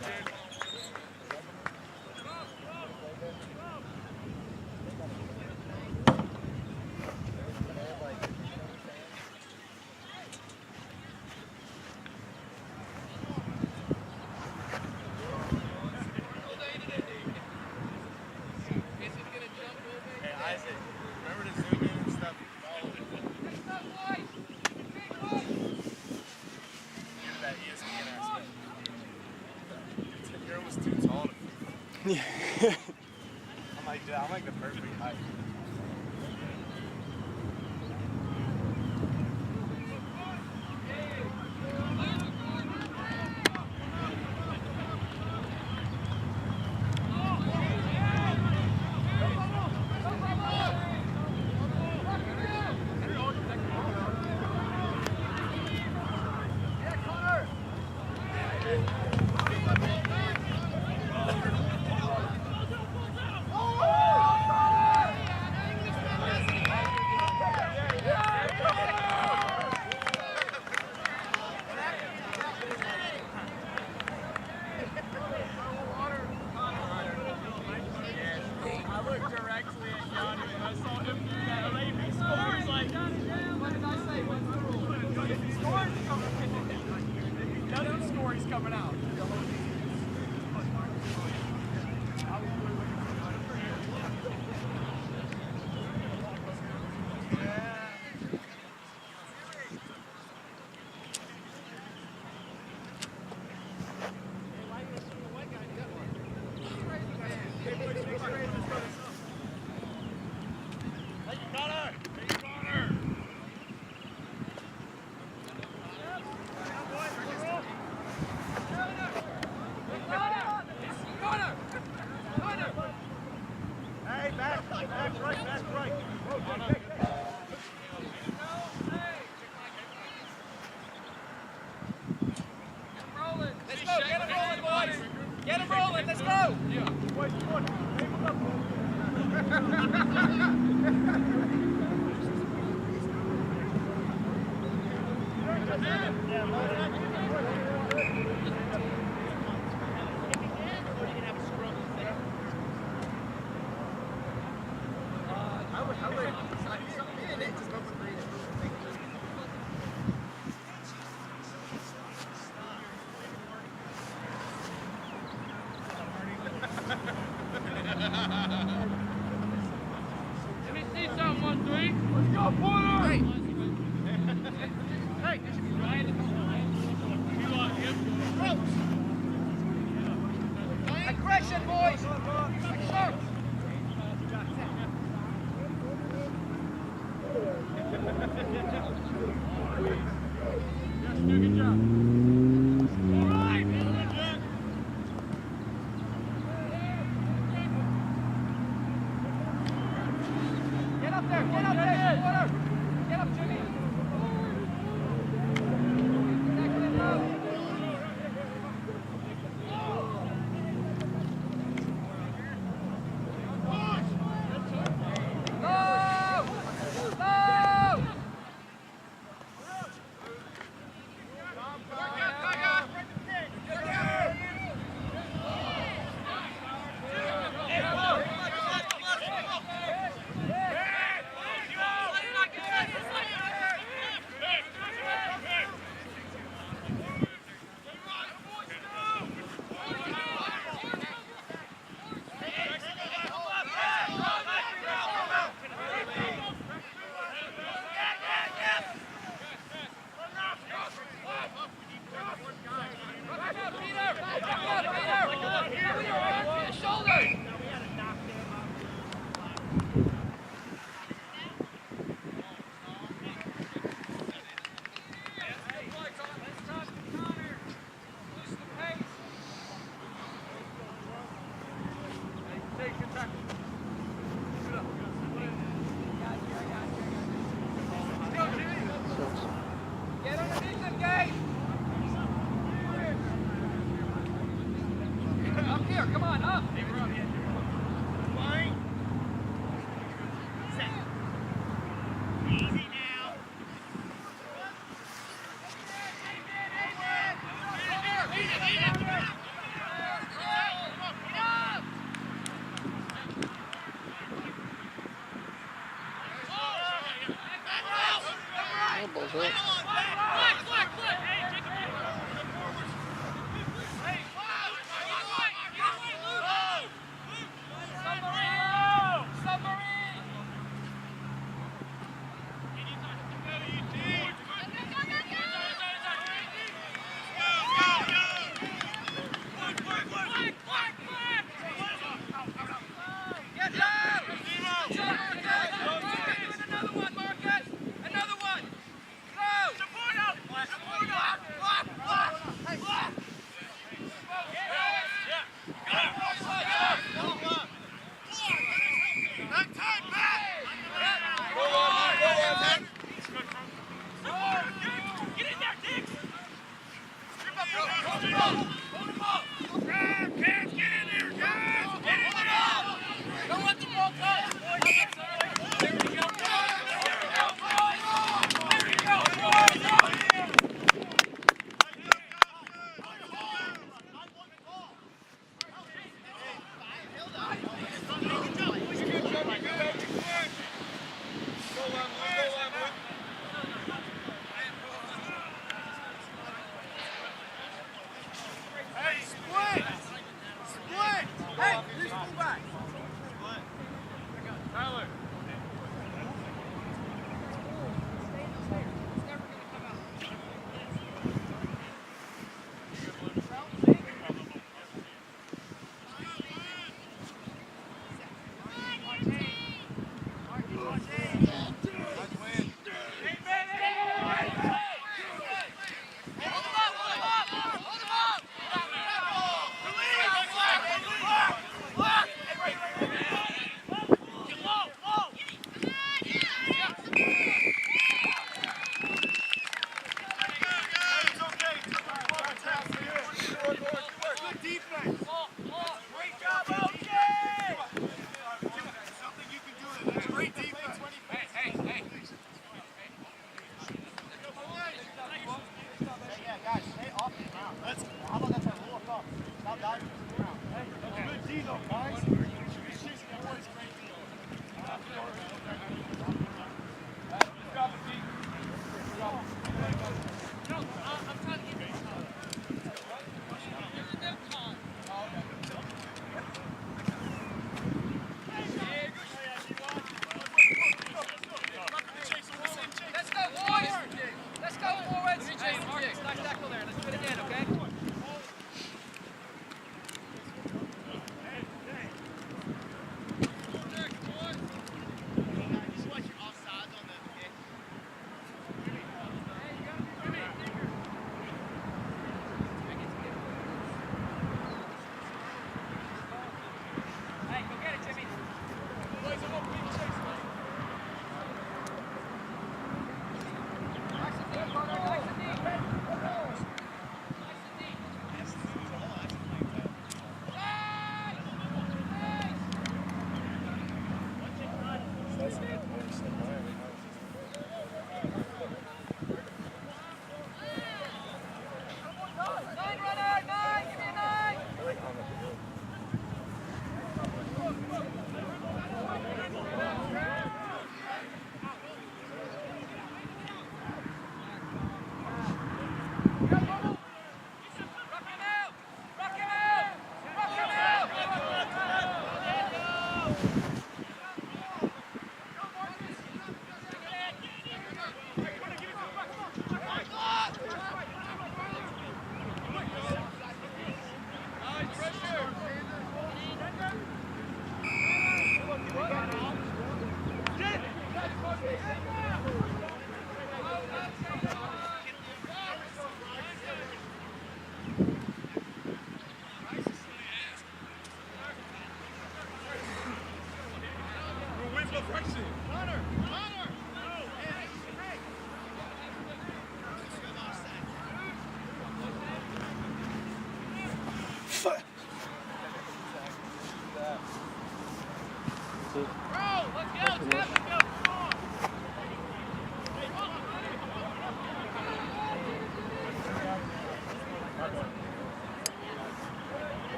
Yeah. I'm like the perfect height.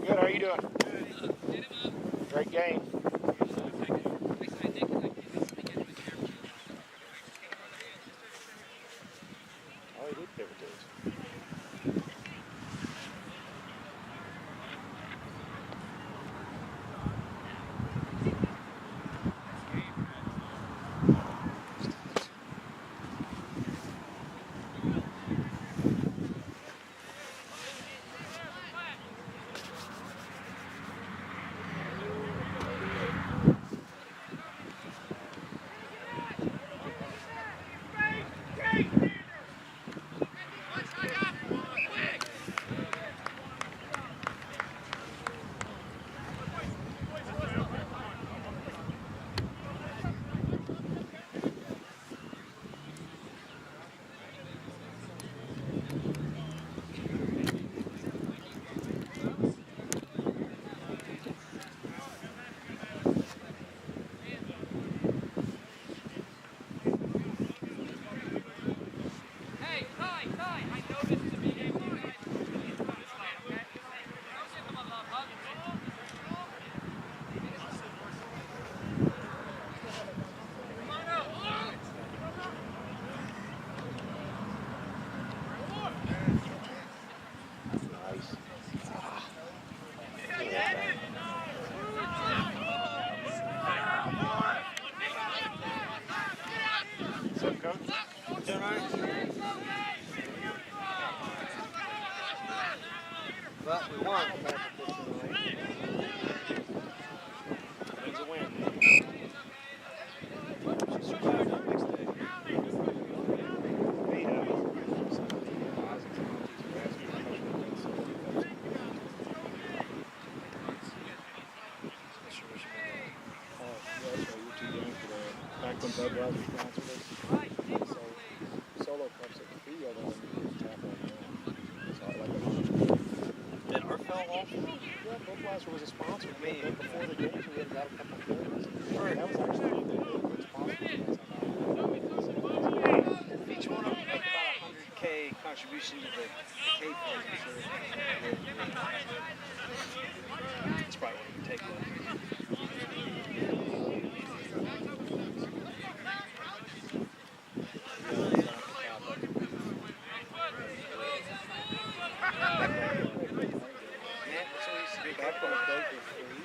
Good, how are you doing? Great game. Oh, he did pivot to us. when Budweiser sponsored us. So solo cups at the field and then you can tap on them. So like a Did our fell off? yeah, Budweiser was a sponsor. I mean, before the games we had got a couple of games. That was actually a good sponsor. Each one of them make about $100K contribution to the K fund. That's probably what you take one. Back when the cake was free,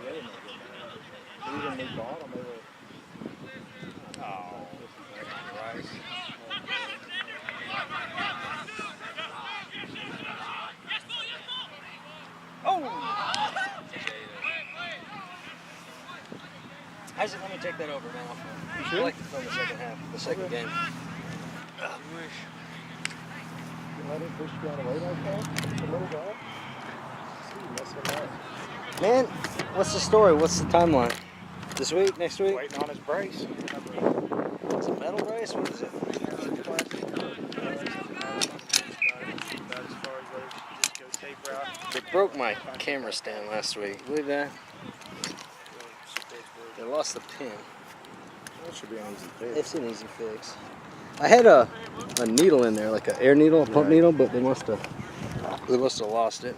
they didn't make it. Even when we bought them, they were. Oh, rice. Oh! Isaac, let me take that over now. Sure. I'd like to film the second half, the second game. You let him push you out of the way like that? The little guy? See, mess him up. Man, what's the story? What's the timeline? This week? Next week? Waiting on his brace. It's a metal brace? What is it? They broke my camera stand last week. Believe that? They lost the pin. That should be an easy fix. It's an easy fix. I had a needle in there, like an air needle, a pump needle, but they must have lost it.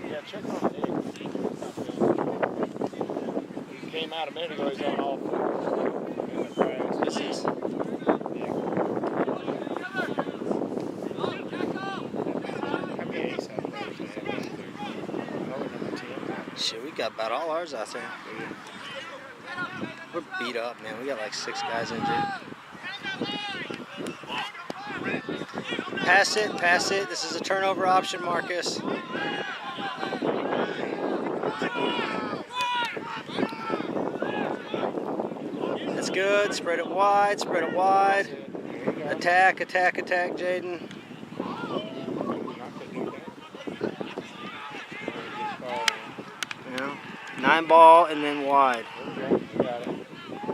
Yeah, check on Nick. He came out a minute ago, he's on all fours. This is. Shit, we got about all ours out there. We're beat up, man. We got like 6 guys injured. Pass it, pass it. This is a turnover option, Marcus. That's good. Spread it wide, spread it wide. Attack, attack, attack, Jaden. Yeah. 9 ball and then wide.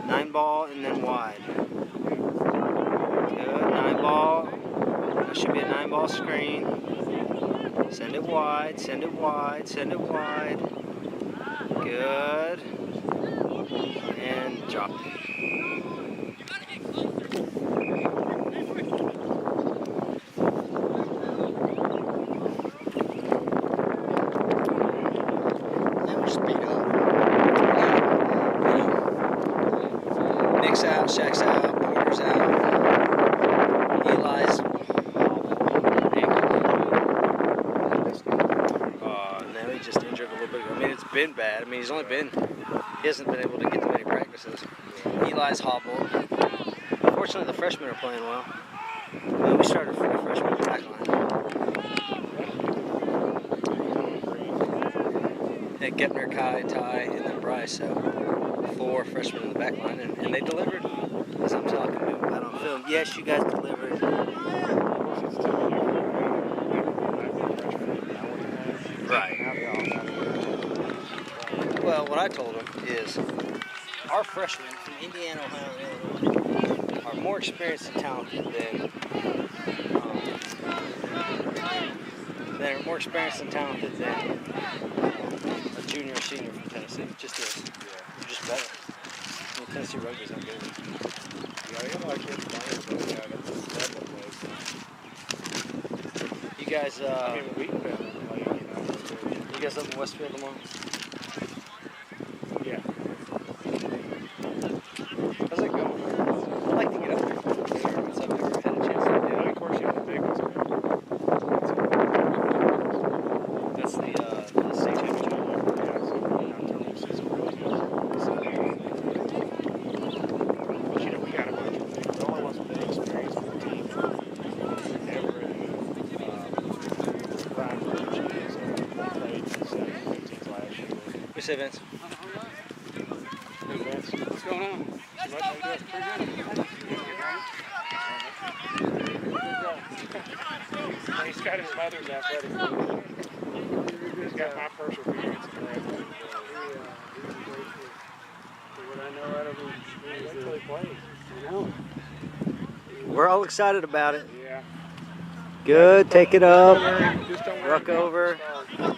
9 ball and then wide. Good. 9 ball. That should be a 9 ball screen. Send it wide, send it wide, send it wide. Good. And drop it. Nick's out, Shaq's out, Porter's out. Eli's now he just injured a little bit. I mean, it's been bad. I mean, he hasn't been able to get to many practices. Eli's hobbled. Fortunately, the freshmen are playing well. Well, we started 4 freshmen in the back line. Yeah, Gepner, Kai, Ty, and then Bryce. So 4 freshmen in the back line, and they delivered. As I'm talking to them, I don't film. Yes, you guys delivered. Right. Well, what I told them is our freshmen from Indiana, Ohio, and Illinois are more experienced and talented than a junior or senior from Tennessee. It just is. They're just better. I mean, Tennessee rugby's not good. You guys, you guys up in Westfield tomorrow? Yeah. How's it going? I'd like to get up there for the tournaments I've never had a chance to do. Of course, you have the big ones. That's the state championship. But you know, we got a bunch of things. The only ones with big experience for the team. Brian Burge is played 7-15 last year. We say Vince. Hey, Vince. What's going on? Pretty good. got his mother's athletic ability. He's got my perseverance and athletic ability. What I know out of him is that he plays. You know? We're all excited about it. Yeah. Good, take it up. Just don't worry Ruck about over. the start.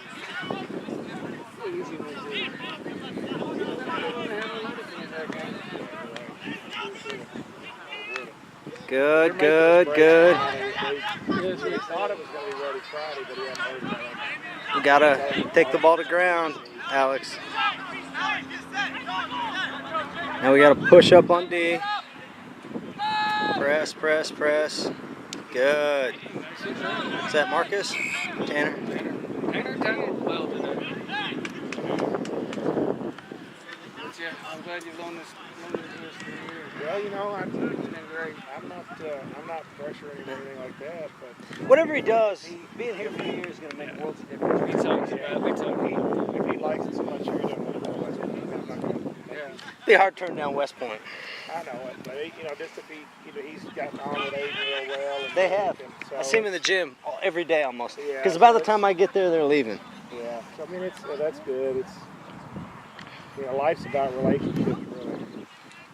Easy ones Good, good, good. Yes, we thought it was going to be ready Friday, but he hadn't heard about it. We gotta take the ball to ground, Alex. Now we gotta push up on D. Press, press, press. Good. Is that Marcus? Tanner? Tanner done well today. But yeah, I'm glad you've loaned this for the year. Well, you know, it's been great. I'm not pressuring him or anything like that, but Whatever he does, being here for a year is gonna make worlds of difference. We talked about it. We talked. if he likes it so much, you're going to want to West Point. I'm not going to. Yeah. Be hard to turn down West Point. I know it, but you know, just if he's gotten on with Aiden real well. And They have. so, I see him in the gym every day almost. Yeah, Because by so the time I get there, they're leaving. Yeah, so I mean, that's good. It's life's about relationships, really.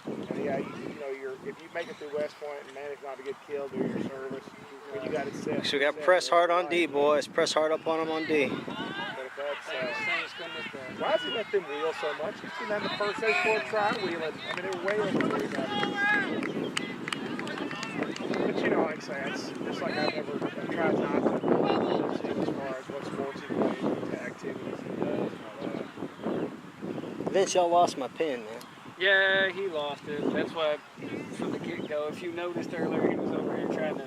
And yeah, you know, if you make it through West Point and manage not to get killed during your service, I mean, you got it set. So we got to press hard on D, boys. Press hard up on him on D. But if that's, why does he let them wheel so much? You seen that in the first day for try wheeling. I mean, they were way over 35. But you know, like I say, it's just like I've tried not to as far as what sports he plays, what activities he does, and all that. Vince, y'all lost my pen, man. Yeah, he lost it. That's why, from the get-go, if you noticed earlier, he was over here trying to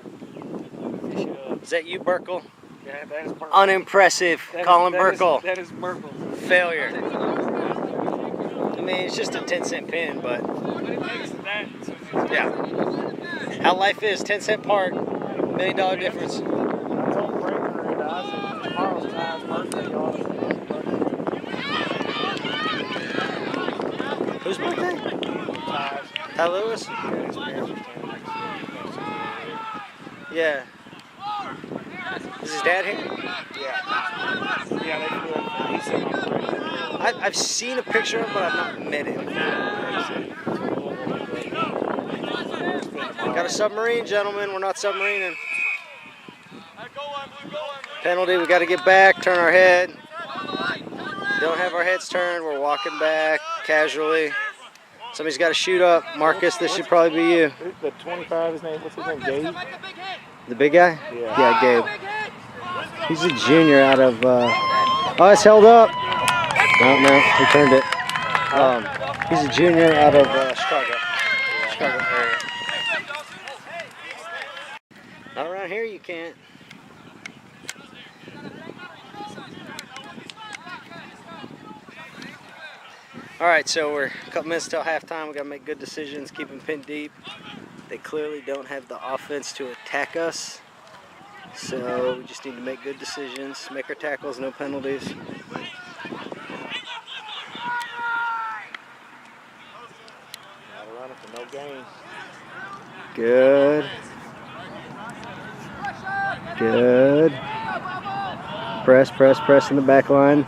fish it up. Is that you, Burkle? Yeah, that is Merkel. Unimpressive, Colin Burkle. That is Merkel. Failure. I mean, it's just a 10-cent pin, but But it makes that. So it's yeah. How life is, 10-cent part, $1 million difference. I told Breaker and I said, tomorrow's Ty's birthday, y'all. Whose birthday? Ty's. Ty Lewis? Yeah, his parents were standing next to him. Yeah. Is his dad here? Yeah, they flew up. He said my friend. I've seen a picture of him, but I've not met him. Got a submarine, gentlemen. We're not submarining. Penalty, we got to get back, turn our head. Don't have our heads turned. We're walking back casually. Somebody's got to shoot up. Marcus, this should probably be you. The 25, his name, what's his name, Gabe? The big guy? Yeah. Gabe. He's a junior out of, oh, it's held up. No, he turned it. He's a junior out of Chicago area. Not around here, you can't. All right, so we're a couple minutes till halftime. We got to make good decisions, keep them pinned deep. They clearly don't have the offense to attack us. So we just need to make good decisions, make our tackles, no penalties. Not a runner for no gain. Good. Good. Press, press, press in the back line.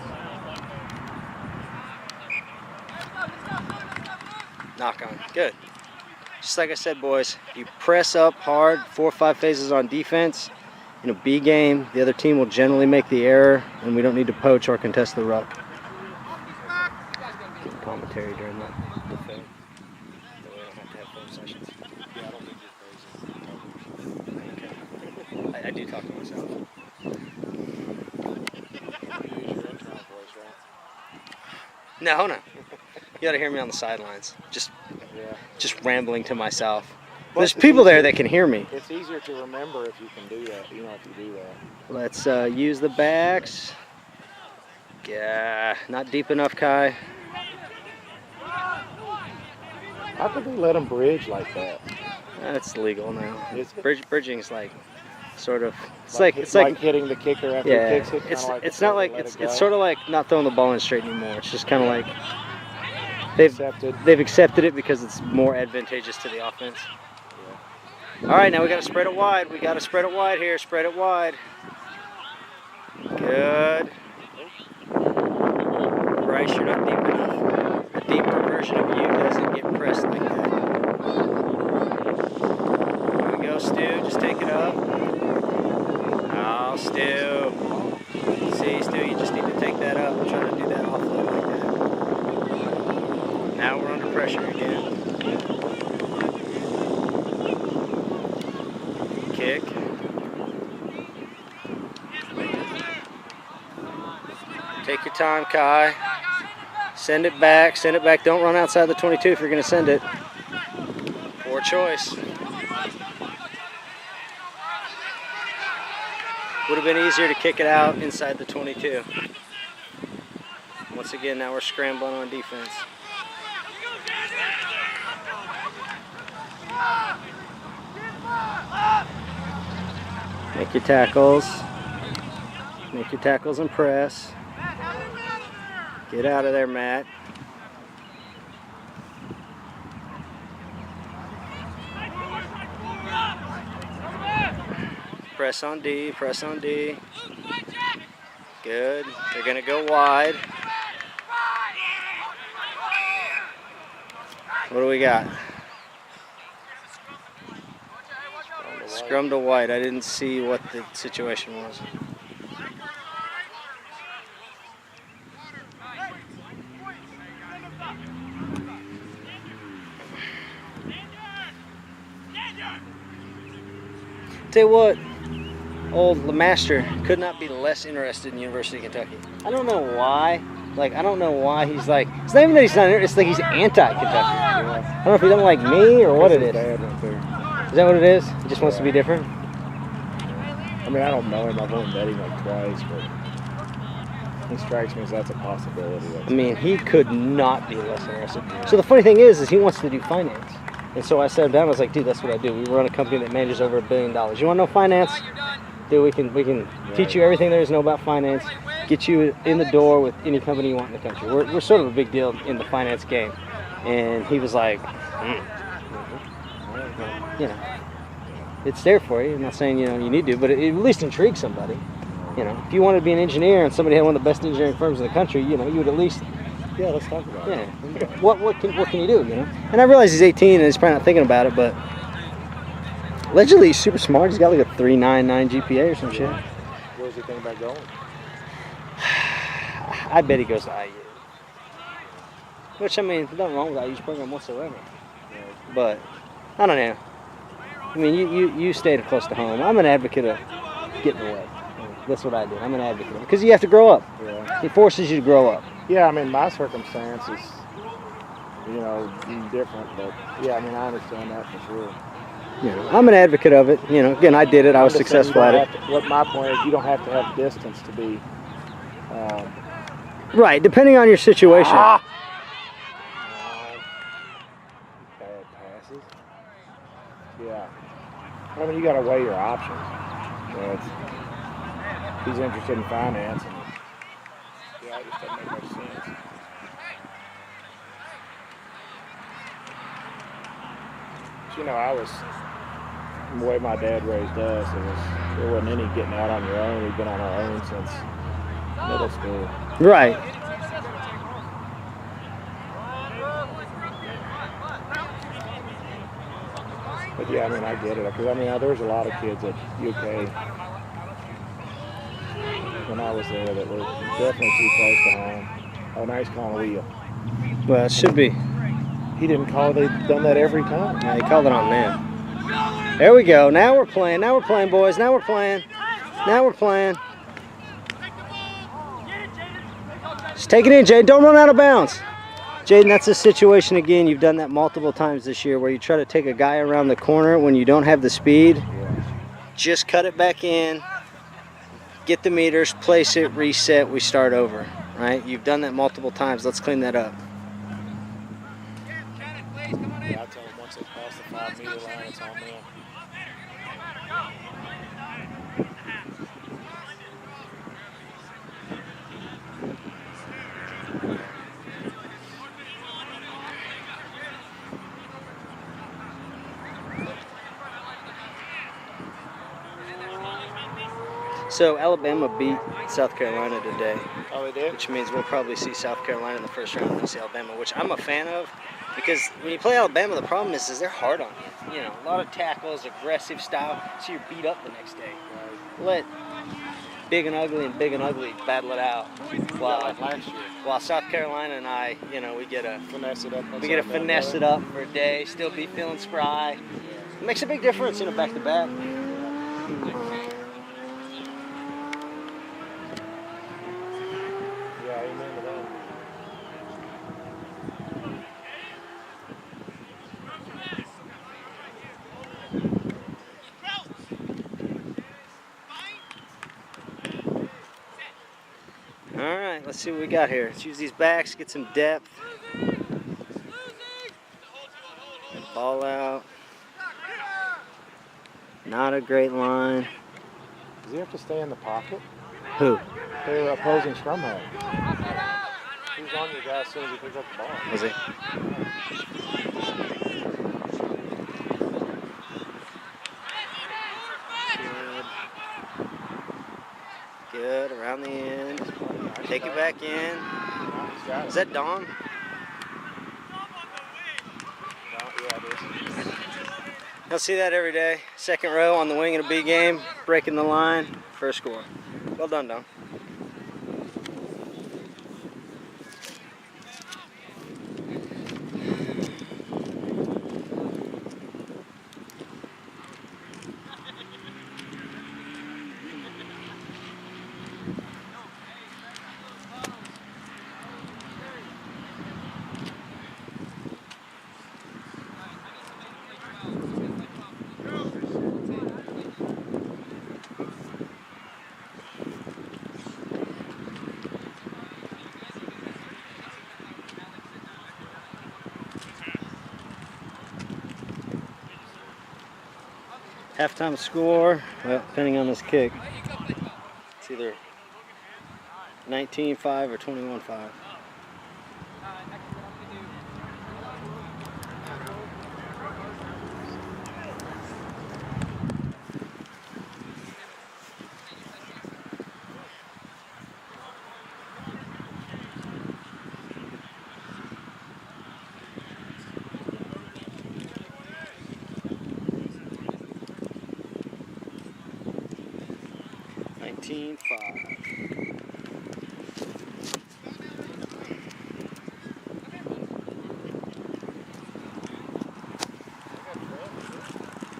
Knock on. Good. Just like I said, boys, you press up hard, 4 or 5 phases on defense. In a B game, the other team will generally make the error, and we don't need to poach or contest the ruck. Get commentary during the film. That way I don't have to have film sessions. Yeah, I don't think you're crazy. Okay. I do talk to myself. You use your internal voice, right? No. You gotta hear me on the sidelines. Just rambling to myself. There's people there that can hear me. It's easier to remember if you can do that, if you do that. Let's use the backs. Yeah, not deep enough, Kai. How could they let them bridge like that? That's legal now. Is it? Bridging's like sort of. It's like like hitting the kicker after yeah. he kicks it. It's not like it's sort of like not throwing the ball in straight anymore. It's just kind of like they've accepted it because it's more advantageous to the offense. Yeah. All right, now we got to spread it wide. We got to spread it wide here. Spread it wide. Good. Bryce, you're not deep enough. A deeper version of you doesn't get pressed like that. There we go, Stu. Just take it up. Oh, Stu. See, Stu, you just need to take that up and try to do that offload like that. Now we're under pressure again. Kick. Take your time, Kai. Send it back, send it back. Don't run outside the 22 if you're going to send it. Poor choice. Would have been easier to kick it out inside the 22. Once again, now we're scrambling on defense. Make your tackles. Make your tackles and press. Get out of there, Matt. Press on D, press on D. Good. They're going to go wide. What do we got? Scrum to white. I didn't see what the situation was. Tell you what, old LeMaster could not be less interested in University of Kentucky. I don't know why. Like, I don't know why he's like, it's not even that he's not interested, it's like he's anti-Kentucky. I don't know if he doesn't like me or what it is. Is that what it is? He just wants to be different? I mean, I don't know him. I've only met him like twice, but he strikes me as that's a possibility. I mean, he could not be less interested. So the funny thing is he wants to do finance. And so I sat him down, I was like, dude, that's what I do. We run a company that manages over $1 billion. You want to know finance? Dude, we can teach you everything there is to know about finance, get you in the door with any company you want in the country. We're sort of a big deal in the finance game. And he was like, you know, it's there for you. I'm not saying, you know, you need to, but it at least intrigues somebody. You know, if you wanted to be an engineer and somebody had one of the best engineering firms in the country, you know, you would at least, yeah, let's talk about it. Yeah, what can you do, you know? And I realize he's 18 and he's probably not thinking about it, but allegedly he's super smart. He's got like a 3.99 GPA or some shit. Where does he think about going? I bet he goes to IU. Which, I mean, nothing wrong with IU's program whatsoever. Yeah. But, I don't know. I mean, you stayed close to home. I'm an advocate of getting away. That's what I do. I'm an advocate of it. Because you have to grow up. Yeah. It forces you to grow up. Yeah, I mean, my circumstances, you know, different, but yeah, I mean, I understand that for sure. You know, I'm an advocate of it. You know, again, I did it. I was successful at it. What my point is, you don't have to have distance to be. Right, depending on your situation. Bad passes. Yeah. I mean, you got to weigh your options. But he's interested in finance. And, yeah, it just doesn't make much sense. But, you know, the way my dad raised us, there wasn't any getting out on your own. We've been on our own since middle school. Right. But yeah, I mean, I get it. Because I mean, there's a lot of kids at UK when I was there that were definitely too close to home. Oh, now he's calling a wheel. Well, it should be. He didn't call. They've done that every time. Yeah, he called it on them. There we go. Now we're playing. Now we're playing, boys. Now we're playing. Now we're playing. Just take it in, Jaden. Don't run out of bounds. Jaden, that's a situation again. You've done that multiple times this year where you try to take a guy around the corner when you don't have the speed. Yeah. Just cut it back in. Get the meters, place it, reset, we start over. Right? You've done that multiple times. Let's clean that up. Yeah, I tell them once they cross the 5-meter line, it's on them. So Alabama beat South Carolina today, Oh, they did? which means we'll probably see South Carolina in the first round and they'll see Alabama, which I'm a fan of, because when you play Alabama, the problem is they're hard on you. You know, a lot of tackles, aggressive style, so you're beat up the next day. Let big and ugly battle it out. Like last year. While South Carolina and I, you know, we get to Finesse it up. finesse it up for a day, still be feeling spry. It makes a big difference, you know, back to back. Yeah, amen to that. All right, let's see what we got here. Let's use these backs, get some depth. Ball out. Not a great line. Does he have to stay in the pocket? Who? Their opposing scrum half. He's on your guy as soon as he picks up the ball. Was he? Good, around the end. Take it back in. He's got Is it. that Dawn? Yeah, it is. You'll see that every day. Second row on the wing in a B game, breaking the line, first score. Well done, Dawn. Halftime score, well, depending on this kick, it's either 19-5 or 21-5.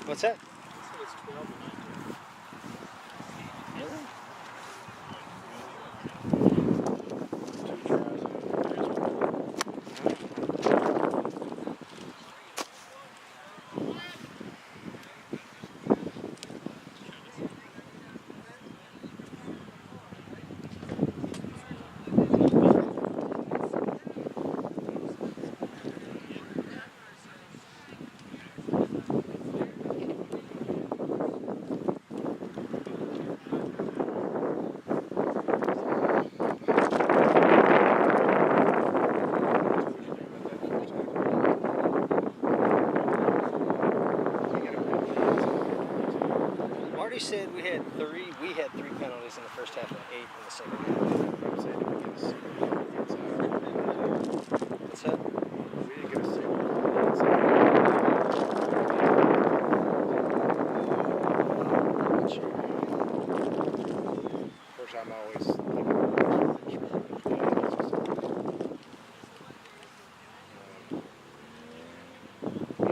What's that? Marty said we had three penalties in the first half and 8 in the second half. What's that? We didn't get a single. Of course, I'm always thinking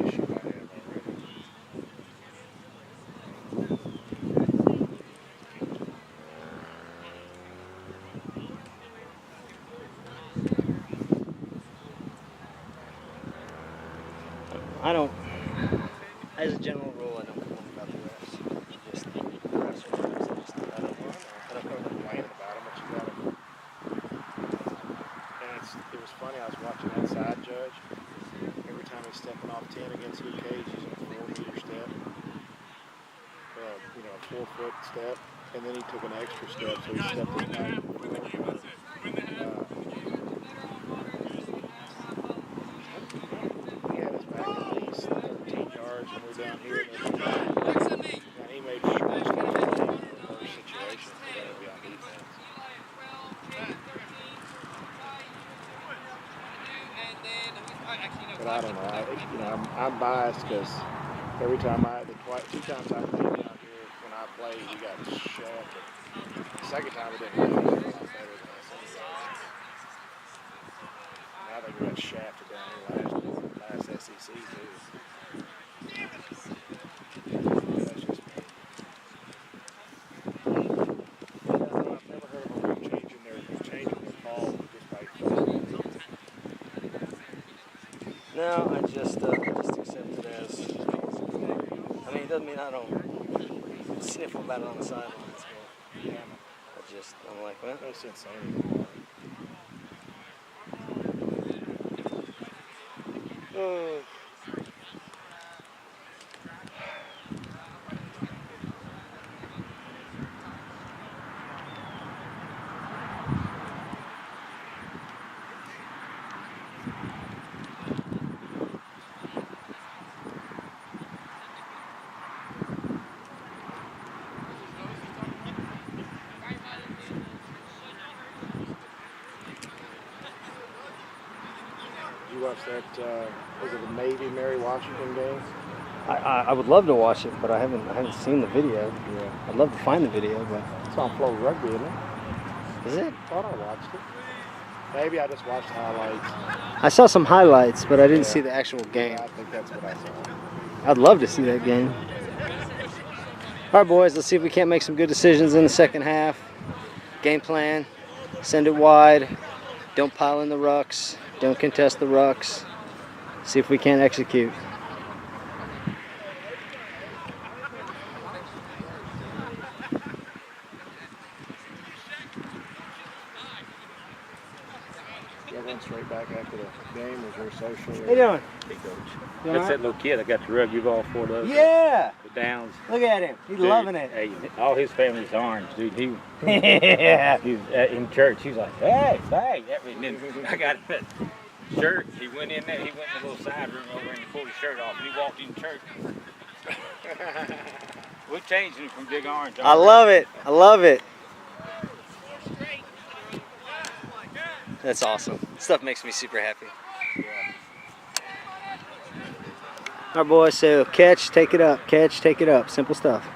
issue I have already. I don't, as a general rule, I don't complain about the refs. The refs are refs. I don't Complaining about him, but you gotta. And it was funny. I was watching that side judge. Every time he's stepping off 10 against Luke Cage, using a 4-meter step, a 4-foot step, and then he took an extra step, so he stepped it back. He had us back at least 13 yards, and we're down here. And he made sure he stayed in a reverse situation. biased because every time two times I played out here when I played, we got shafted. The second time we didn't play a lot better than us. I think we got shafted down here last SEC too. That's just me. I've never heard of them changing their call just by. No, I just accept it as. I mean, it doesn't mean I don't sniffle about it on the sidelines. But Yeah, I'm like, well, no sense saying oh. You watch that, was it the Navy Mary Washington game? I would love to watch it, but I haven't seen the video. Yeah. I'd love to find the video, but It's on Flow Rugby, isn't it? is it? Thought I watched it. Maybe I just watched highlights. I saw some highlights, but I didn't Yeah. see the actual game. I think that's what I saw. I'd love to see that game. All right, boys, let's see if we can't make some good decisions in the second half. Game plan, send it wide. Don't pile in the rucks. Don't contest the rucks. See if we can't execute. Y'all going straight back after the game? Was there social? How you doing? Hey, Coach. You That's all that little kid I got the rugby ball for those. Yeah, The Downs. look at him. He's Dude, loving it. Hey, all his family's orange, dude. Yeah. He was in church. He was like, hey. And then I got that shirt. He went in there. He went in the little side room over and he pulled his shirt off. And he walked in church. We're changing him from big orange. I love it. I love it. That's awesome. Stuff makes me super happy. All right, boys, so catch, take it up. Catch, take it up. Simple stuff.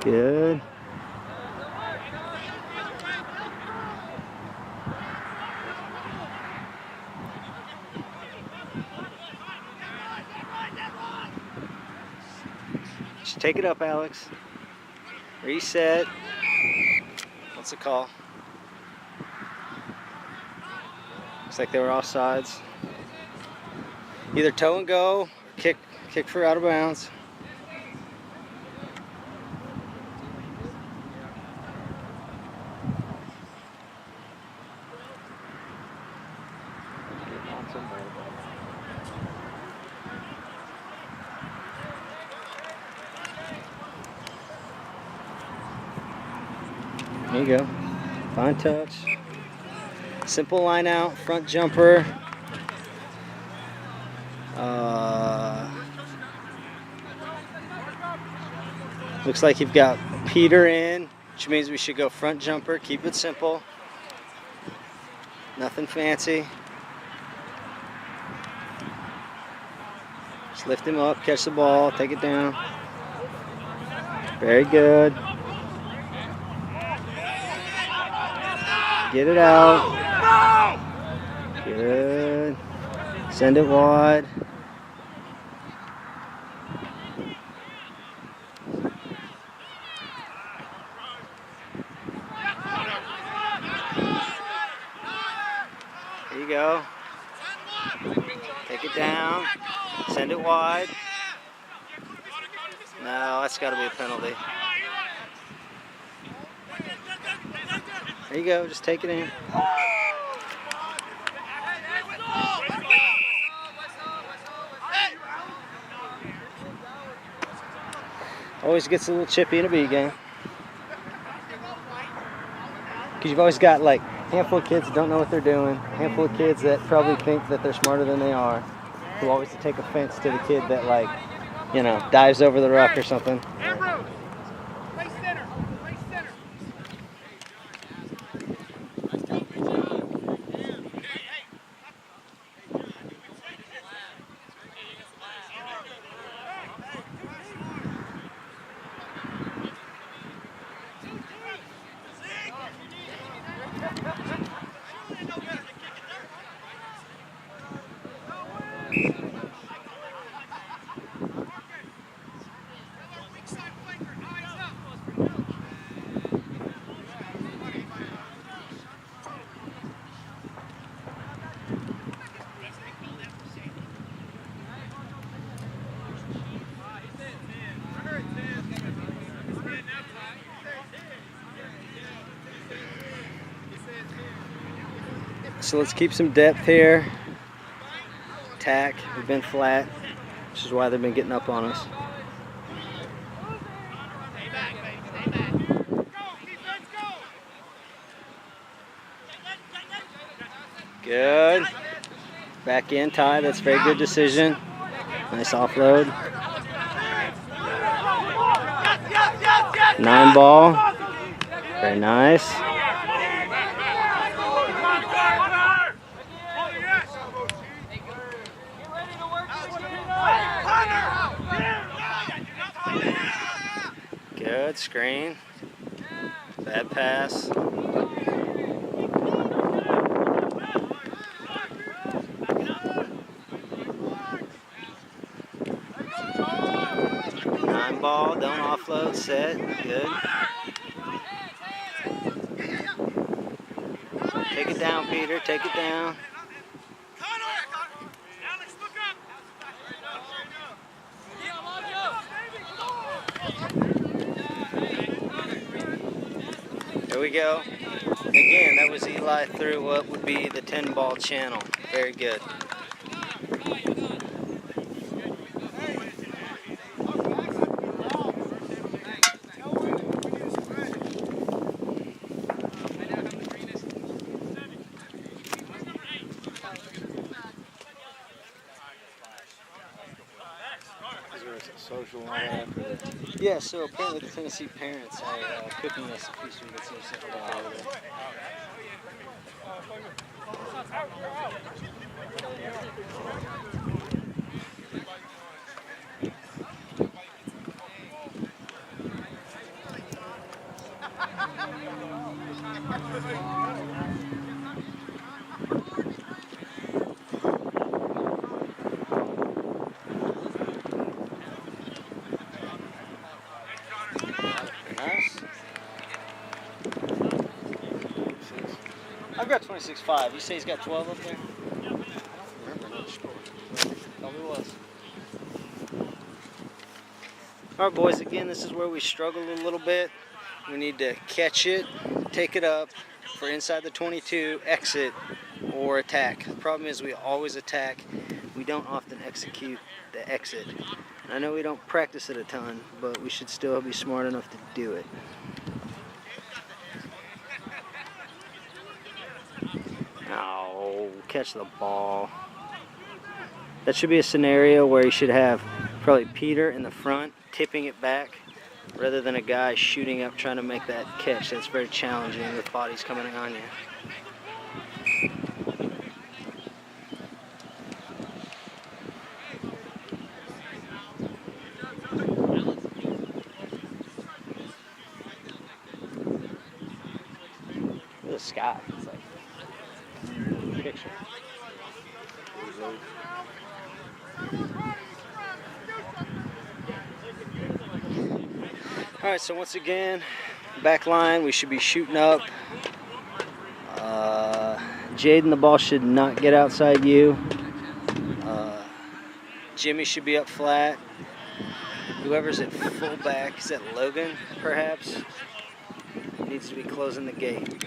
Good. Just take it up, Alex. Reset. What's the call? Looks like they were offsides. Either toe and go, or kick for out of bounds. There you go. Fine touch. Simple line out, front jumper. Looks like you've got Peter in, which means we should go front jumper. Keep it simple. Nothing fancy. Just lift him up, catch the ball, take it down. Very good. Get it out. Good. Send it wide. There you go. Take it down. Send it wide. No, that's got to be a penalty. There you go, just take it in. Always gets a little chippy in a B game. Because you've always got like a handful of kids that don't know what they're doing, a handful of kids that probably think that they're smarter than they are, who always take offense to the kid that, like, you know, dives over the ruck or something. So let's keep some depth here. Tack, we've been flat, which is why they've been getting up on us. Good. Back in, Ty, that's a very good decision. Nice offload. 9 ball. Very nice. Good screen. Bad pass. Nine ball, don't offload, set, good. Take it down, Peter, take it down. There we go. Again, that was Eli through what would be the 10 ball channel. Very good. Social and all that. Yeah, so apparently the Tennessee parents are cooking us a piece we could see something over there. Nice. I've got 26.5. You say he's got 12 up there? I don't remember. Probably was. All right, boys. Again, this is where we struggled a little bit. We need to catch it, take it up for inside the 22, exit, or attack. The problem is we always attack. We don't often execute the exit. I know we don't practice it a ton, but we should still be smart enough to do it. Oh, catch the ball. That should be a scenario where you should have probably Peter in the front, tipping it back, rather than a guy shooting up trying to make that catch. That's very challenging with bodies coming on you. The sky. It's like a picture. All right, so once again, back line, we should be shooting up. Jaden, the ball should not get outside you. Jimmy should be up flat. Whoever's at fullback, is that Logan, perhaps? Needs to be closing the gate.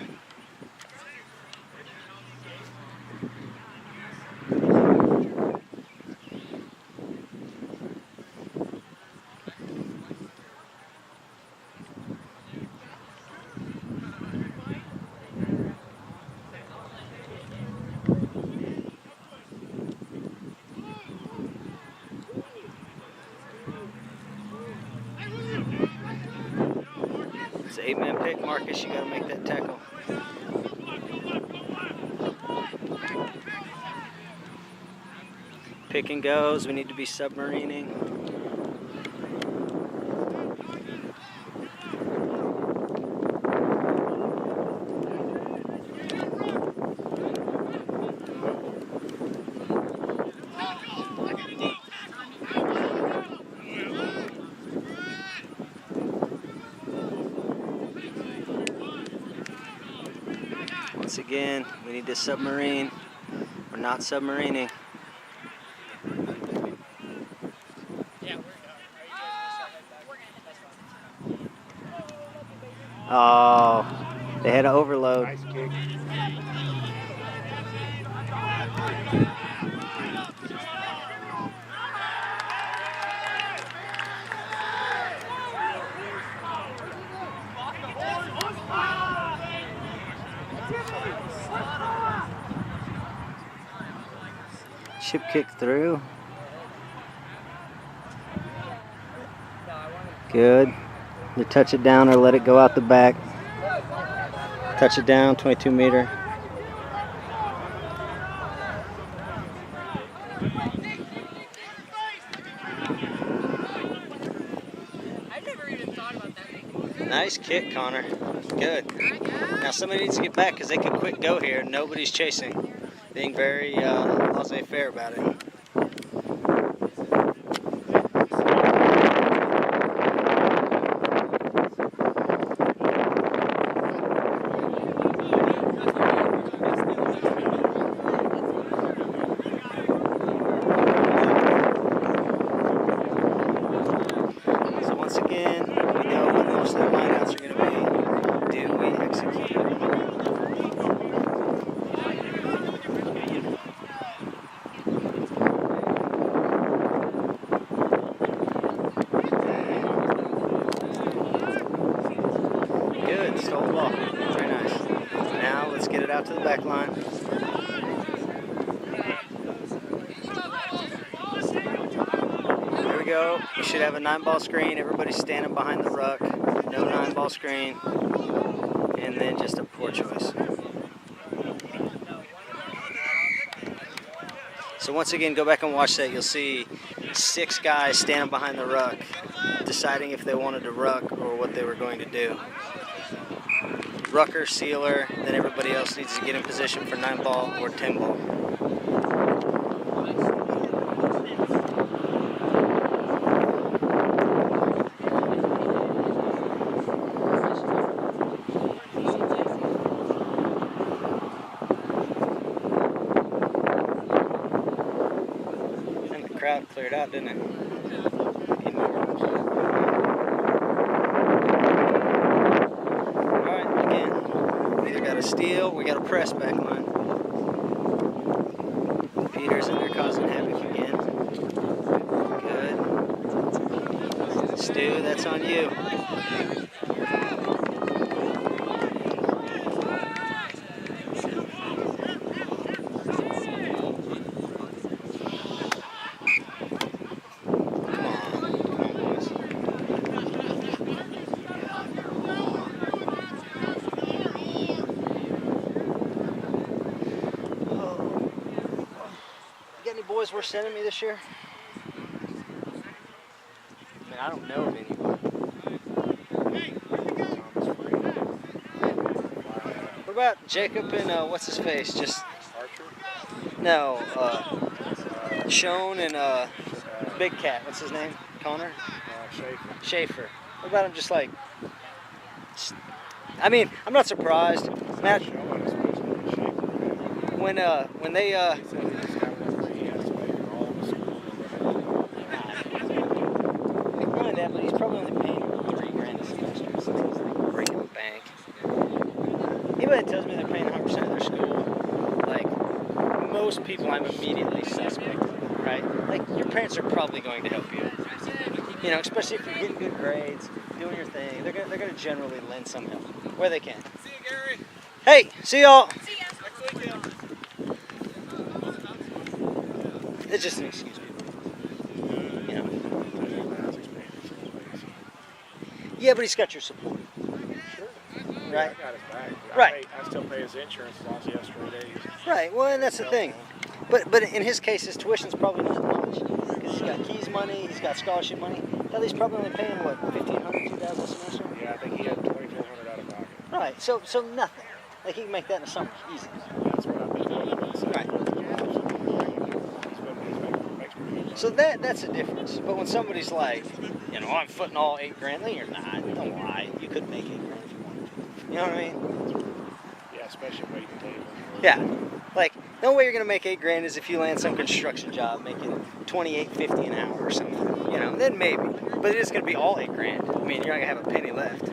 It's an 8-man pick, Marcus. You got to make that tackle. Pick and goes. We need to be submarining. Once again, we need to submarine. We're not submarining. Oh, they had an overload. Nice kick. Chip kick through. Good. You touch it down or let it go out the back. Touch it down, 22 meter. Nice kick, Connor. Good. Now somebody needs to get back because they could quick go here. Nobody's chasing. Being very laissez-faire about it. So once again, we know what most of the lineouts are going to be. Do we execute? Good, stole the ball. Very nice. Now let's get it out to the back line. There we go. We should have a 9-ball screen. Everybody's standing behind the ruck. No 9-ball screen. And then just a poor choice. So once again, go back and watch that. You'll see 6 guys standing behind the ruck, deciding if they wanted to ruck or what they were going to do. Rucker, sealer, then everybody else needs to get in position for 9-ball or 10-ball. And the crowd cleared out, didn't it? Got a steal, we got a press back line. Peter's in there causing havoc again. Good. Stu, that's on you. Boys were sending me this year? I mean, I don't know of anyone. What about Jacob and what's his face? Just Archer? no, Shone and Big Cat. What's his name? Connor? Schaefer. Schaefer. What about him? Just like, I mean, I'm not surprised. Matt, when they but he's probably only paying $3,000 a semester since he's like breaking the bank. Anybody that tells me they're paying 100% of their school, like most people, I'm immediately suspect, right? Like your parents are probably going to help you. You know, especially if you're getting good grades, doing your thing. They're gonna generally lend some help where they can. See you, Gary. Hey, see y'all. See ya. Next weekend. It's just an excuse, people. You know. Yeah, but he's got your support. Sure. Right? Yeah, I got his back. Right. I still pay his insurance as long as he has 3 days. Right. Well, and that's the thing. But in his case, his tuition's probably not much because he's got keys money, he's got scholarship money. Now he's probably only paying what, $1,500, $2,000 a semester. Yeah, I think he had $2,400 out of pocket. Right. So nothing. Like he can make that in the summer, easy. That's what I've been doing. Right. Makes pretty good. So that's a difference. But when somebody's like, you know, I'm footing all $8,000, then you're not. Don't lie. You could make $8,000 if you wanted to. You know what I mean? Yeah, especially waiting tables. Yeah, like the only way you're gonna make $8 grand is if you land some construction job making $28.50 an hour or something. You know, then maybe. But it is gonna be all $8 grand. I mean, you're not gonna have a penny left.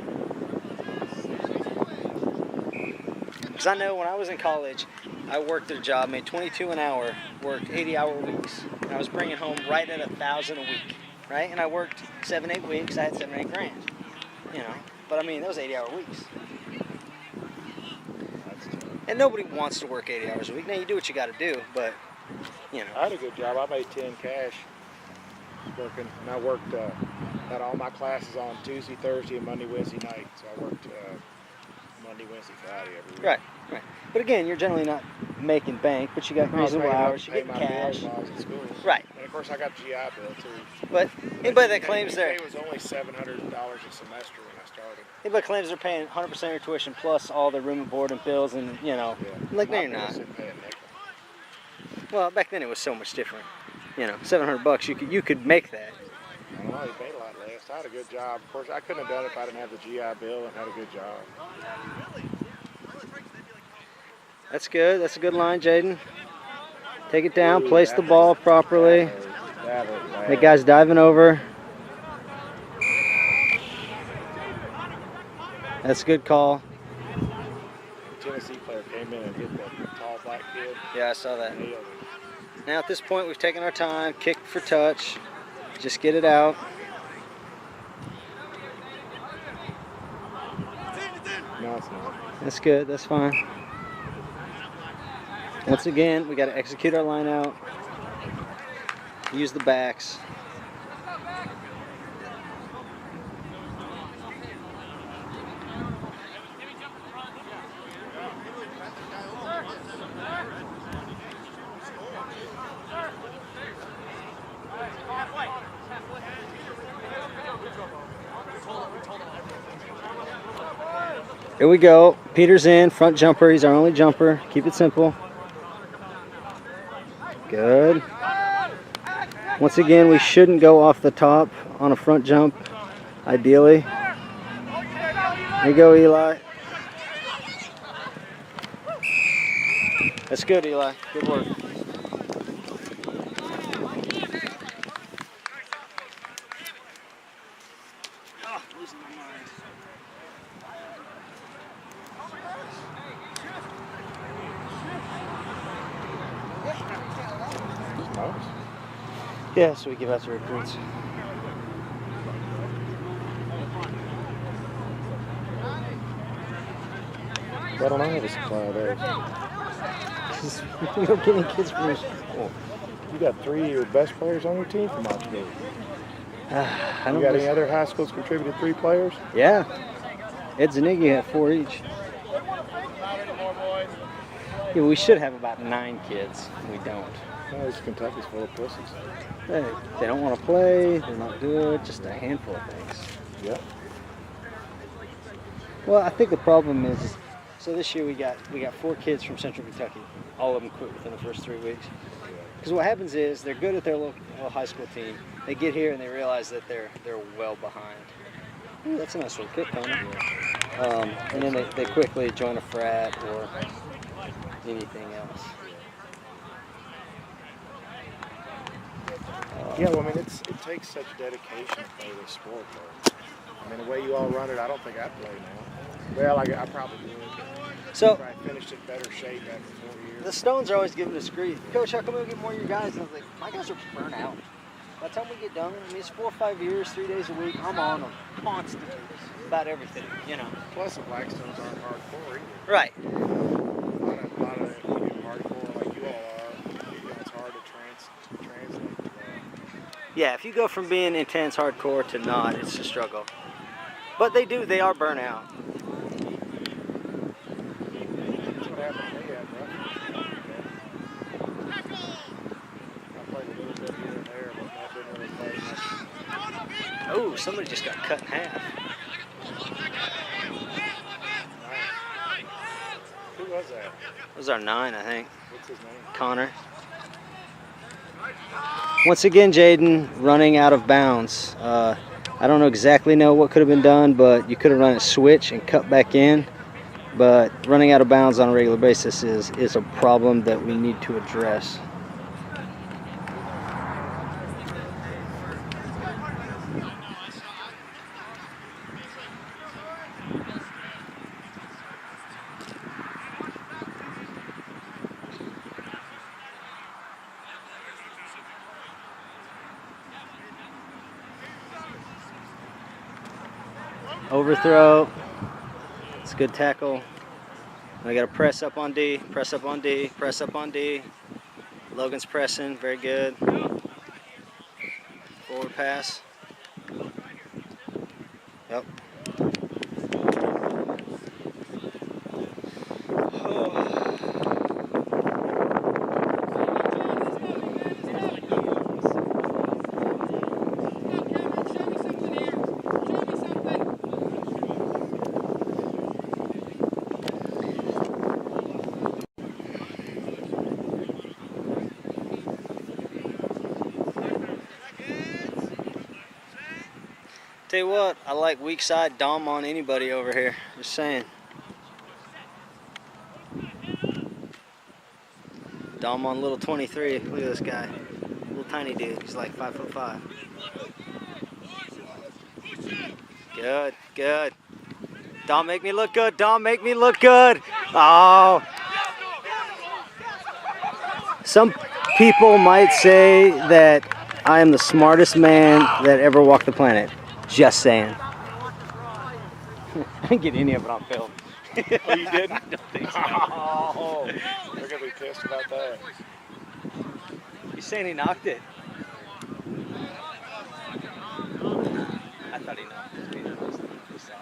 Because I know when I was in college, I worked at a job, made $22 an hour, worked 80-hour weeks, and I was bringing home right at $1,000 a week, right? And I worked 7-8 weeks. I had 7-8 grand. You know, but I mean, those 80-hour weeks. And nobody wants to work 80 hours a week. Now, you do what you got to do, but, you know. I had a good job. I made 10 cash working. And I worked, had all my classes on Tuesday, Thursday, and Monday, Wednesday night. So I worked Monday, Wednesday, Friday every week. Right, right. But again, you're generally not making bank, but you got reasonable hours. You get cash. While I was in school. Right. And of course, I got GI Bill too. But anybody that claims it was only $700 a semester when I started. Anybody claims they're paying 100% of your tuition plus all the room and board and bills and, you know, like, no, you're not. Well, back then it was so much different. You know, $700, you could make that. I don't know, you paid a lot less. I had a good job. Of course, I couldn't have done it if I didn't have the GI Bill and had a good job. That's good. That's a good line, Jaden. Take it down. Place the ball properly. The guy's diving over. That's a good call. The Tennessee player came in and hit that tall black kid. Yeah, I saw that. Now at this point, we've taken our time. Kick for touch. Just get it out. No, it's not. That's good. That's fine. Once again, we got to execute our line out. Use the backs. Here we go. Peter's in, front jumper. He's our only jumper. Keep it simple. Good. Once again, we shouldn't go off the top on a front jump, ideally. There you go, Eli. That's good, Eli. Good work. Oh, losing my mind. Yeah, so we give out to recruits. Why don't I have a supply of those? We don't get any kids from your school. You got 3 of your best players on your team from our school. I don't You got any other high schools contributed 3 players? Yeah. Ed Zaniggy had 4 each. Yeah, we should have about 9 kids. We don't. No, this Kentucky's full of pussies. They don't want to play. They're not good. Just a handful of things. Yep. Well, I think the problem is, so this year we got 4 kids from Central Kentucky. All of them quit within the first 3 weeks. Because what happens is they're good at their local high school team. They get here and they realize that they're well behind. Ooh, that's a nice little kick, Connor. And then they quickly join a frat or anything else. Yeah, well, I mean, it takes such dedication to play this sport, though. I mean, the way you all run it, I don't think I'd play now. Well, I probably would. So I finished in better shape after 4 years. the Stones are always giving us grief. Coach, how come we don't get more of your guys? And I was like, my guys are burnt out. By the time we get done, I mean, it's 4 or 5 years, 3 days a week. I'm on them constantly about everything, you know. Plus, the Blackstones aren't hardcore either. Right. A lot of them get hardcore like you all are. You know, it's hard to translate that. Yeah, if you go from being intense hardcore to not, it's a struggle. But they are burnt out. That's what happened to me at Ruffin. I played a little bit here and there, but I didn't really play much. Oh, somebody just got cut in half. Who was that? That was our 9, I think. What's his name? Connor. Once again, Jaden running out of bounds. I don't exactly know what could have been done, but you could have run a switch and cut back in. but running out of bounds on a regular basis is a problem that we need to address. Overthrow. It's a good tackle. And I got to press up on D, press up on D, press up on D. Logan's pressing, very good. Forward pass. Yep. Tell you what, I like weak side Dom on anybody over here. Just saying. Dom on little 23. Look at this guy. Little tiny dude. He's like 5'5". Good, good. Dom, make me look good. Dom, make me look good. Oh. Some people might say that I am the smartest man that ever walked the planet. Just saying. I didn't get any of it on film. Oh, you didn't? I don't think so. Oh, they're going to be pissed about that. He's saying he knocked it. I thought he knocked it.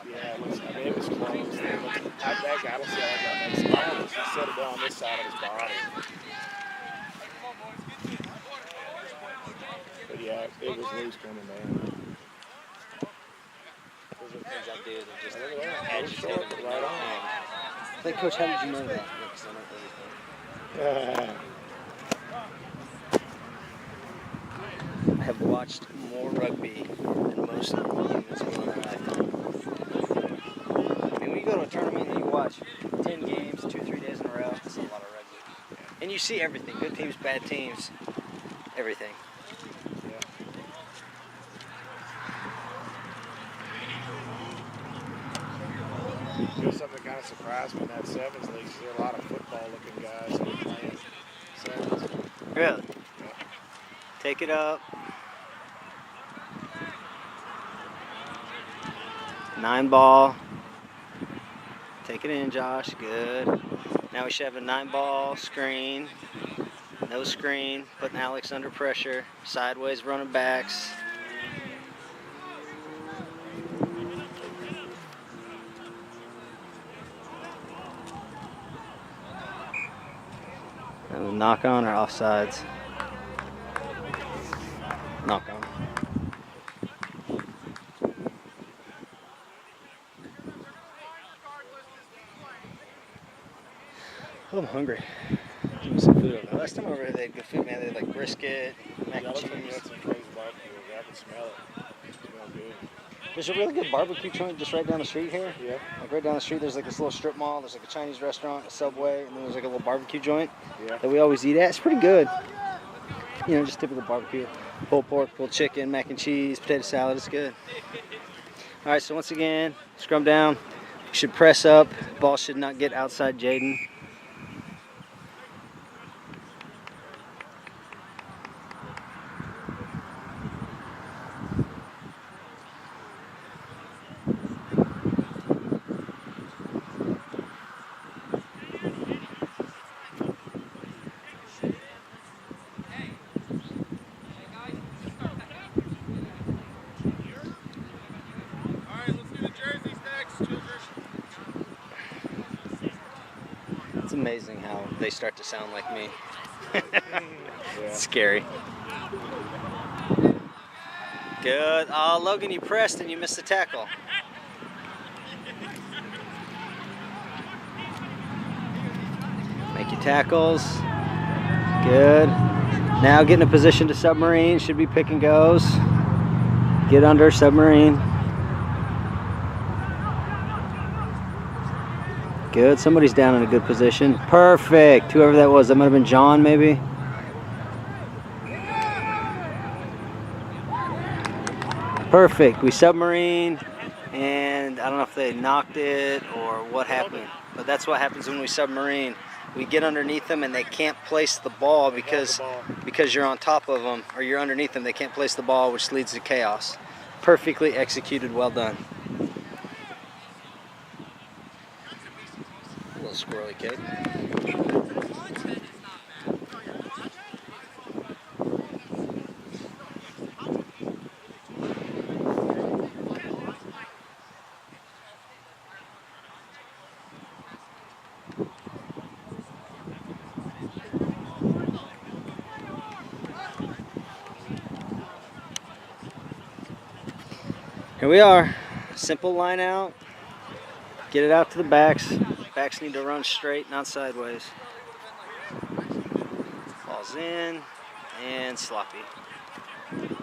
Yeah, I mean, it was close. That guy, I don't see how that makes it. I almost set it on this side of his body. But yeah, it was loose coming down. Those are the things I do that just Look at that. agitate Short, everything. right on. I think, Coach, how did you know that? Because I don't really think. I have watched more rugby than most humans will in their lifetime. I mean, when you go to a tournament and you watch 10 games, 2-3 days in a row, that's a lot of rugby. And you see everything, good teams, bad teams, everything. Just something that kind of surprised me in that sevens league. There are a lot of football-looking guys that are playing sevens. Really? Take it up. 9 ball. Take it in, Josh. Good. Now we should have a 9 ball screen. No screen. Putting Alex under pressure. Sideways running backs. And knock on or offsides? Knock on. Oh, I'm hungry. Give me some food over there. Last time over here they had good food, man. They had like brisket, mac and Yeah, looks like you cheese. had some crazy barbecue. I can smell it. It smells good. There's a really good barbecue joint just right down the street here. Yeah. Like right down the street, there's like this little strip mall. There's like a Chinese restaurant, a Subway, and then there's like a little barbecue joint Yeah. that we always eat at. It's pretty good. You know, just typical barbecue. Pulled pork, pulled chicken, mac and cheese, potato salad. It's good. All right, so once again, scrum down. We should press up. Ball should not get outside Jaden. It's amazing how they start to sound like me. It's scary. Good. Oh, Logan, you pressed and you missed the tackle. Make your tackles. Good. Now get in a position to submarine. Should be pick and goes. Get under submarine. Good. Somebody's down in a good position. Perfect. Whoever that was, that might have been John, maybe. Perfect. We submarine, and I don't know if they knocked it or what happened, but that's what happens when we submarine. We get underneath them, and they can't place the ball because you're on top of them or you're underneath them. They can't place the ball, which leads to chaos. Perfectly executed. Well done. A little squirrely kid. Here we are. Simple line out. Get it out to the backs. Backs need to run straight, not sideways. Ball's in and sloppy. Looked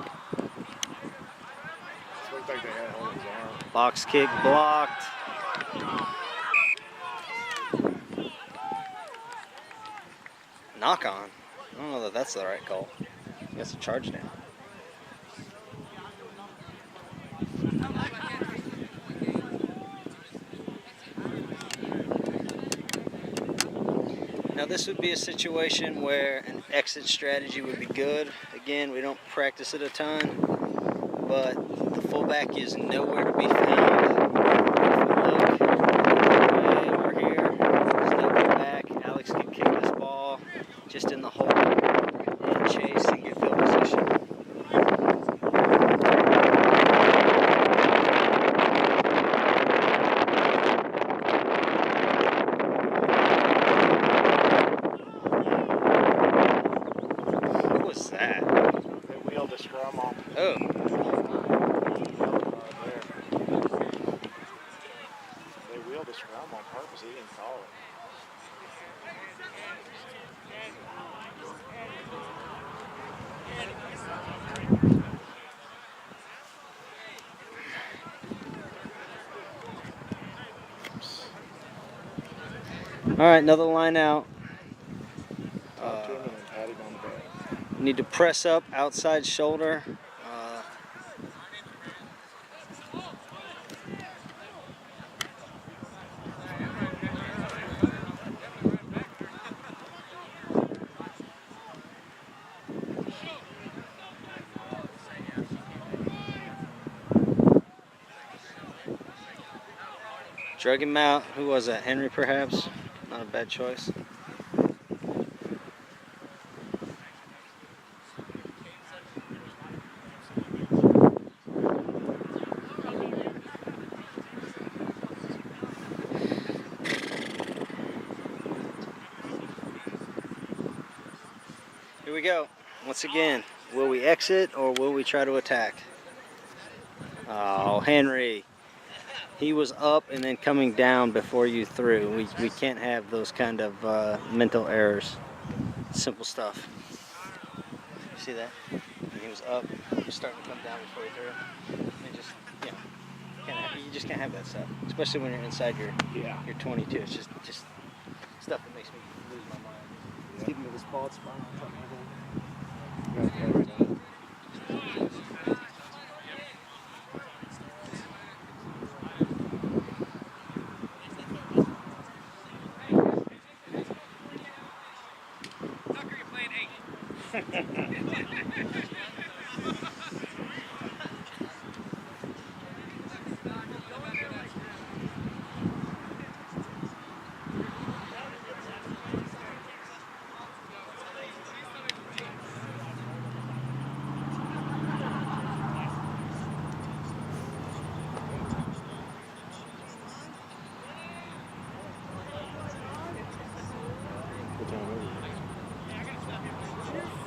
like they had hold of his arm. Box kick blocked. Knock on. I don't know that that's the right call. That's a charge down. Now this would be a situation where an exit strategy would be good. Again, we don't practice it a ton, but the fullback is nowhere to be found. If we look over here, there's no fullback. Alex can kick this ball just in the hole and chase and get field position. They wheeled the scrum off. Oh. They wheeled the scrum on purpose. He didn't call it. All right, another line out. Talk to him and then pat him on the back. Need to press up outside shoulder. Drug him out. Who was that? Henry, perhaps? Not a bad choice. Here we go. Once again, will we exit or will we try to attack? Oh, Henry. He was up and then coming down before you threw. We can't have those kind of mental errors. Simple stuff. See that? He was up, he was starting to come down before he threw. And just, you just can't have that stuff, especially when you're inside your 22. It's just stuff that makes me lose my mind. It's giving me this bald spot on top of my head. What time is it?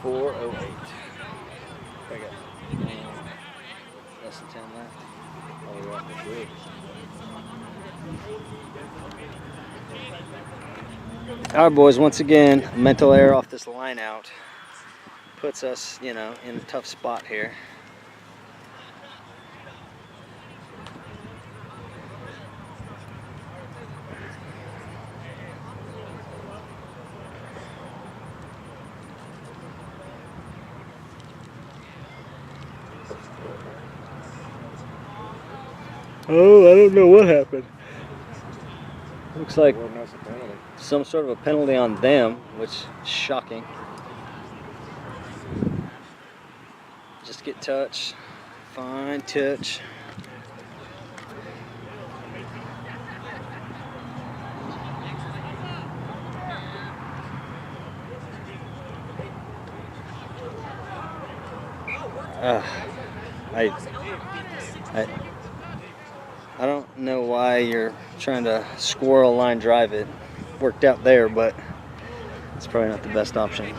4:08. I got less than 10 left. Oh, we're off the bridge. All right, boys, once again, mental error off this line out puts us, in a tough spot here. Oh, I don't know what happened. Looks like Well, that's a penalty. some sort of a penalty on them, which is shocking. Just get touch. Fine touch. I don't know why you're trying to squirrel line drive it. Worked out there, but it's probably not the best option.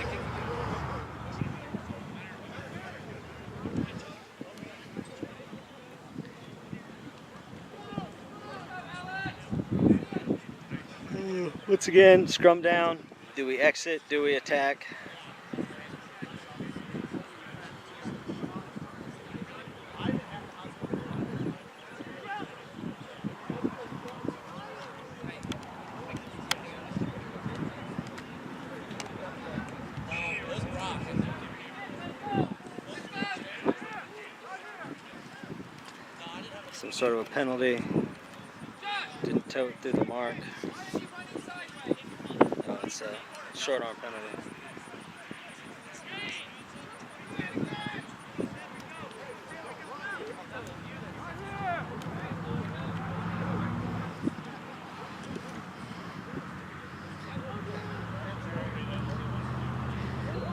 Once again, scrum down. Do we exit? Do we attack? Some sort of a penalty. Didn't tow it through the mark. No, it's a short arm penalty.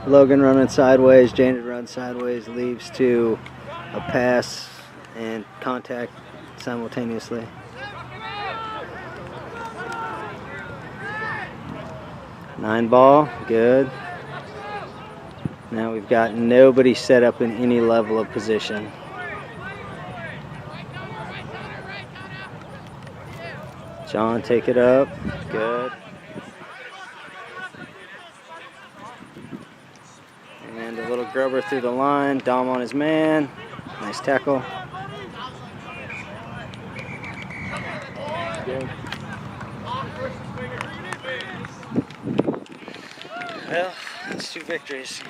Logan running sideways, Janet runs sideways, leaves to a pass and contact simultaneously. Nine ball, good. Now we've got nobody set up in any level of position. John, take it up, good. And a little grubber through the line, Dom on his man, nice tackle. Well, that's 2 victories.